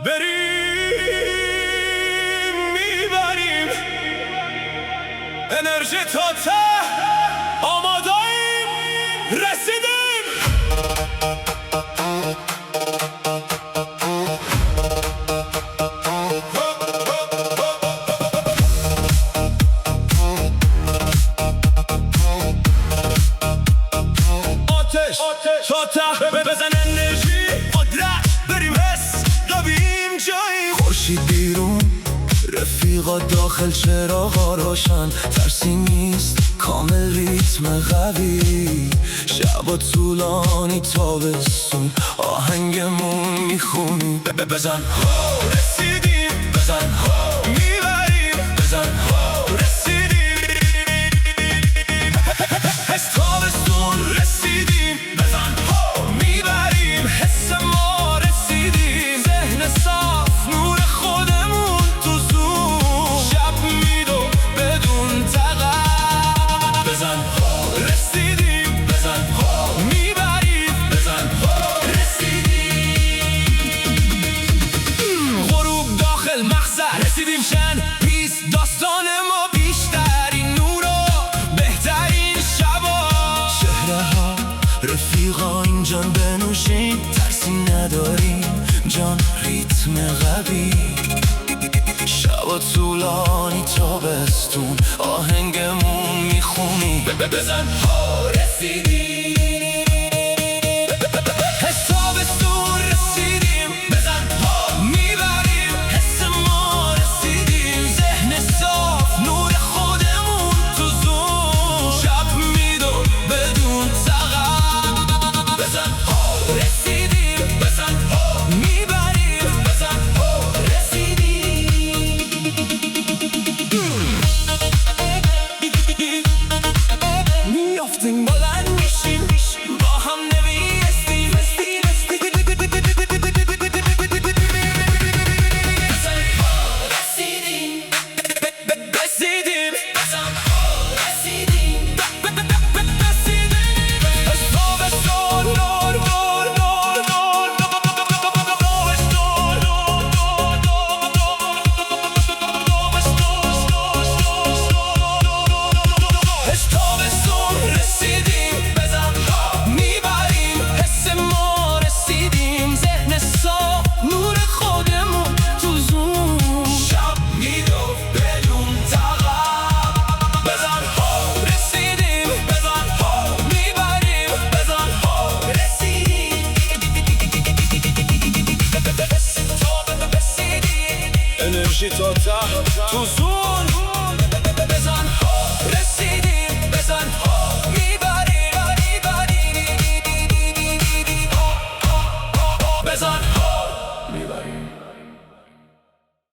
بریم میبریم انرژی تا ته آماداییم رسیدیم آتش تا ته بزن انرژی قدرت بریم حس قویم جاییم خورشید بیرون رفیقا داخل چراغا روشن ترسی نیست کامل ریتم قوی شبا طولانی تابستون آهنگمون میخونی بزن رسیدیم بزن میبریم بزن رسیدیم حس تابستون رسیدیم بزن میبریم حس ما رسیدیم ذهن صاف نور خودمون تو زون شب میدو بدون تقل بزن رسیدیم بزن میبریم بزن غروب داخل مخزن رسیدیم شن پیس داستان ما بیشترین نور و بهترین شبا چهره ها رفیقا اینجان بنوشیم ترسی نداریم جان ریتم قوی شبا طولانی تابستون آهنگمون میخونی بزن رسیدیم حس تابستون رسیدیم بزن میبریم حس ما رسیدیم ذهن صاف نور خودمون تو زون شب میدو بدون تقل بزن رسیدیم بزن میبریم بزن میافتیم بلند میشیم با هم نمیستیم رسیدیم انرژی تا ته تو زون